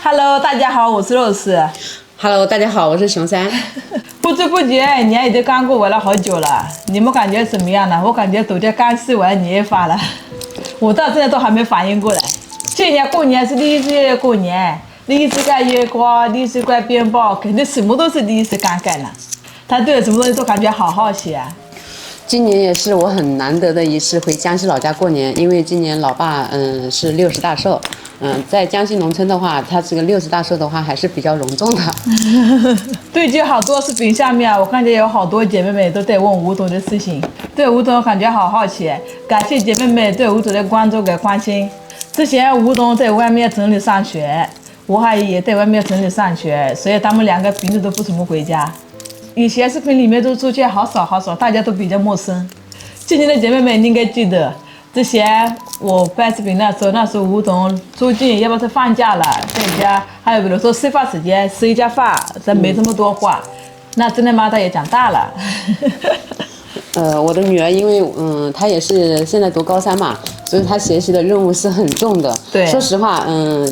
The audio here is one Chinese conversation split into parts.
Hello，大家好，我是肉丝。Hello， 大家好，我是熊三。不知不觉年已经刚过完了好久了，你们感觉怎么样呢？我感觉都在刚吃完年夜饭了，我到现在都还没反应过来。去年过年是第一次过年，第一次看月光，第一次看鞭炮，肯定什么都是第一次刚干了。他对什么东西都感觉好好奇啊。今年也是我很难得的一次回江西老家过年，因为今年老爸是60大寿，在江西农村的话，他这个60大寿的话还是比较隆重的。最近好多视频下面，我看见有好多姐妹们都在问吴总的事情，对吴总感觉好好奇，感谢姐妹们对吴总的关注跟关心。之前吴总在外面城里上学，我还也在外面城里上学，所以他们两个平时都不怎么回家。以前视频里面都出现好少好少，大家都比较陌生。今年的姐妹们应该记得，之前我拍视频的时候，那时候吴总出境，要不是放假了，在家，还有比如说吃饭时间吃一下饭，咱没这么多话。那真的妈她也长大了。我的女儿因为她也是现在读高3嘛，所以她学习的任务是很重的。对，说实话，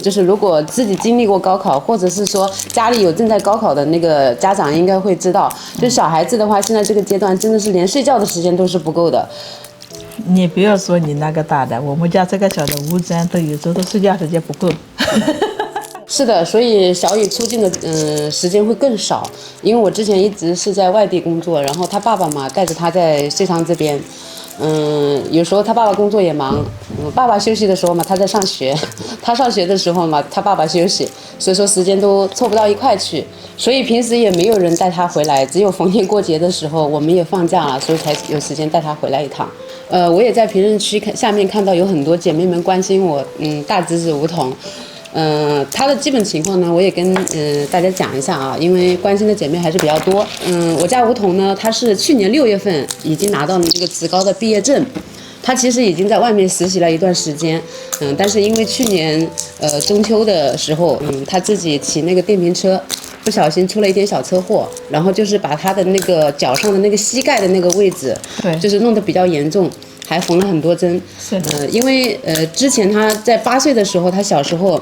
就是如果自己经历过高考，或者是说家里有正在高考的那个家长，应该会知道，就小孩子的话，现在这个阶段真的是连睡觉的时间都是不够的。你不要说你那个大的，我们家这个小的吴真都有时候都睡觉时间不够。是的，所以小雨出境的时间会更少，因为我之前一直是在外地工作，然后他爸爸嘛带着他在遂昌这边，有时候他爸爸工作也忙，爸爸休息的时候嘛他在上学，他上学的时候嘛他爸爸休息，所以说时间都凑不到一块去，所以平时也没有人带他回来，只有逢年过节的时候我们也放假了，所以才有时间带他回来一趟。我也在评论区下面看到有很多姐妹们关心我，大侄子吴桐。他的基本情况呢，我也跟大家讲一下啊，因为关心的姐妹还是比较多。我家吴桐呢，他是去年6月份已经拿到了这个职高的毕业证，他其实已经在外面实习了一段时间，但是因为去年中秋的时候，他自己骑那个电瓶车，不小心出了一点小车祸，然后就是把他的那个脚上的那个膝盖的那个位置，对，就是弄得比较严重。还缝了很多针，是的，因为之前他在8岁的时候，他小时候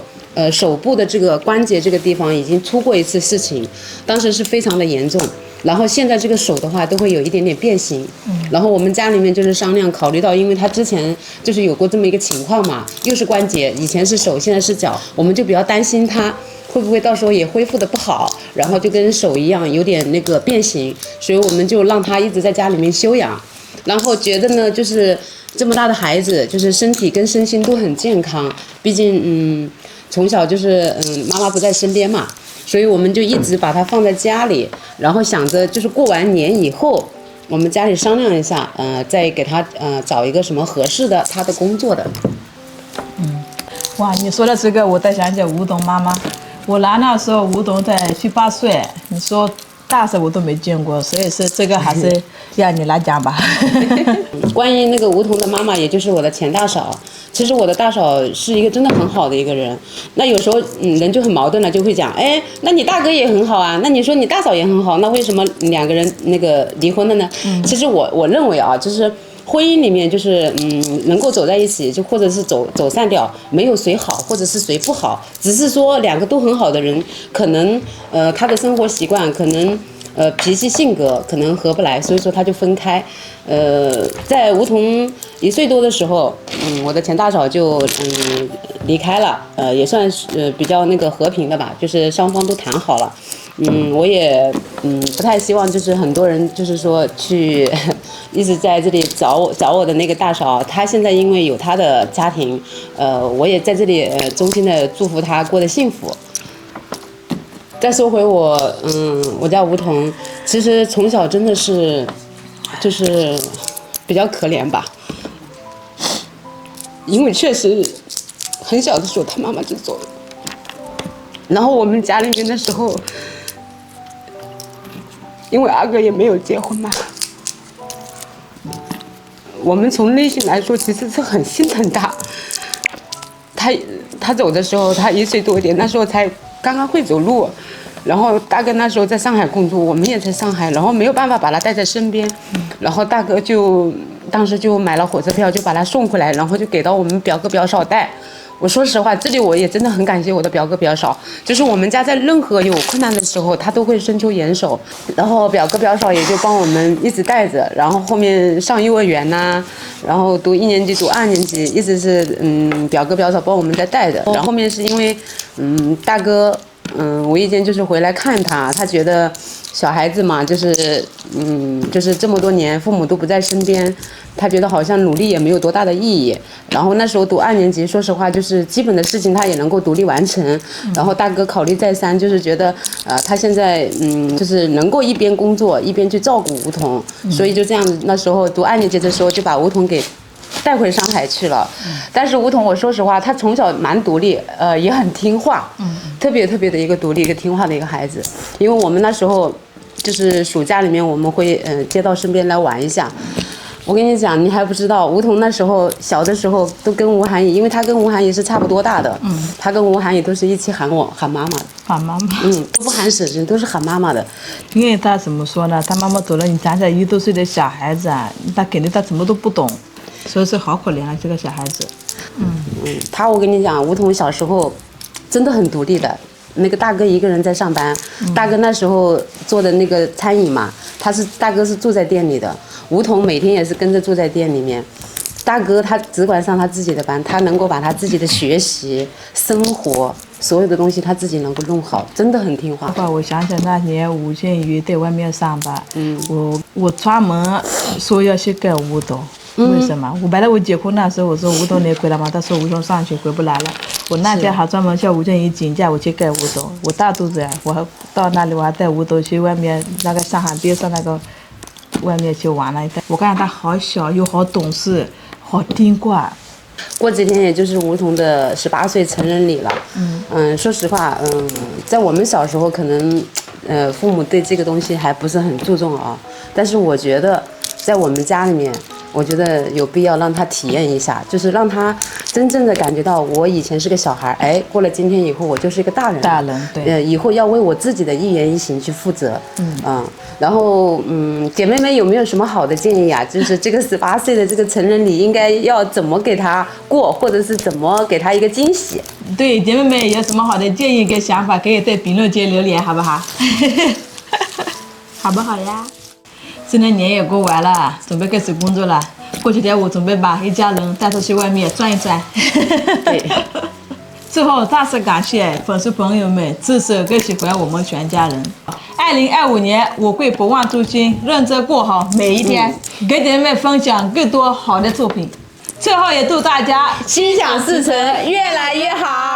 手部的这个关节这个地方已经出过一次事情，当时是非常的严重，然后现在这个手的话都会有一点点变形，然后我们家里面就是商量考虑到，因为他之前就是有过这么一个情况嘛，又是关节，以前是手，现在是脚，我们就比较担心他会不会到时候也恢复的不好，然后就跟手一样有点那个变形，所以我们就让他一直在家里面休养。然后觉得呢，就是这么大的孩子，就是身体跟身心都很健康。毕竟，从小就是妈妈不在身边嘛，所以我们就一直把他放在家里，然后想着就是过完年以后，我们家里商量一下，再给他找一个什么合适的他的工作的。哇，你说的这个，我再想起吴董妈妈，我来那时候吴董才7、8岁，你说。大事我都没见过，所以是这个还是让你来讲吧。关于那个吴桐的妈妈，也就是我的前大嫂，其实我的大嫂是一个真的很好的一个人。那有时候人就很矛盾了，就会讲，哎，那你大哥也很好啊，那你说你大嫂也很好，那为什么2个人那个离婚了呢？其实我认为啊，就是婚姻里面就是能够走在一起，就或者是走散掉，没有谁好或者是谁不好，只是说2个都很好的人，可能他的生活习惯可能脾气性格可能合不来，所以说他就分开。在吴桐1岁多的时候，我的前大嫂就离开了，也算是比较那个和平的吧，就是双方都谈好了。我也不太希望就是很多人就是说去一直在这里找我的那个大嫂，她现在因为有她的家庭，我也在这里衷心的祝福她过得幸福。再说回我家吴桐，其实从小真的是就是比较可怜吧，因为确实很小的时候他妈妈就走了，然后我们家里面的时候，因为阿哥也没有结婚嘛，我们从内心来说其实是很心疼他。他走的时候他1岁多一点，那时候才刚刚会走路，然后大哥那时候在上海工作，我们也在上海，然后没有办法把他带在身边，然后大哥就当时就买了火车票就把他送回来，然后就给到我们表哥表嫂带。我说实话，这里我也真的很感谢我的表哥表嫂，就是我们家在任何有困难的时候，他都会伸出援手，然后表哥表嫂也就帮我们一直带着，然后后面上幼儿园呐、然后读1年级、读2年级，一直是表哥表嫂帮我们在带着，然后后面是因为大哥无意间就是回来看他，他觉得小孩子嘛，就是这么多年父母都不在身边，他觉得好像努力也没有多大的意义。然后那时候读2年级，说实话就是基本的事情他也能够独立完成。然后大哥考虑再三，就是觉得他现在就是能够一边工作一边去照顾梧桐，所以就这样子，那时候读2年级的时候就把梧桐给带回上海去了。但是梧桐，我说实话，他从小蛮独立，也很听话，特别特别的一个独立、一个听话的一个孩子。因为我们那时候就是暑假里面，我们会接到身边来玩一下。我跟你讲，你还不知道，梧桐那时候小的时候都跟吴涵怡，因为他跟吴涵怡是差不多大的，他跟吴涵怡都是一起喊妈妈的，喊妈妈。都不喊婶婶，都是喊妈妈的。因为他怎么说呢？他妈妈走了，你想想1多岁的小孩子啊，他肯定他什么都不懂，所以说好可怜啊，这个小孩子。我跟你讲，梧桐小时候真的很独立的。那个大哥一个人在上班，大哥那时候做的那个餐饮嘛，大哥是住在店里的，梧桐每天也是跟着住在店里面。大哥他只管上他自己的班，他能够把他自己的学习、生活所有的东西他自己能够弄好，真的很听话。我想想那年吴建宇在外面上班，我专门说要去给梧桐。为什么？本来我结婚那时候我说梧桐你回来吗？他说梧桐上学回不来了。我那天还专门叫吴建宇请假我去给梧桐。我大肚子呀，我还到那里我还带梧桐去外面那个上海边上那个外面去玩了一带。我看他好小又好懂事，好听话。过几天也就是梧桐的18岁成人礼了。说实话，在我们小时候可能，父母对这个东西还不是很注重啊。但是我觉得，在我们家里面，我觉得有必要让他体验一下，就是让他真正的感觉到我以前是个小孩，过了今天以后我就是一个大人。大人，对。以后要为我自己的一言一行去负责。然后姐妹们有没有什么好的建议啊？就是这个18岁的这个成人礼应该要怎么给他过，或者是怎么给他一个惊喜？对，姐妹们有什么好的建议跟想法，可以在评论区留言，好不好？好不好呀？现在年也过完了，准备开始工作了。过几天我准备把一家人带出去外面转一转。对。最后再次感谢粉丝朋友们支持跟喜欢我们全家人。2025年我会不忘初心，认真过好每一天，给姐妹们分享更多好的作品。最后也祝大家心想事成，越来越好。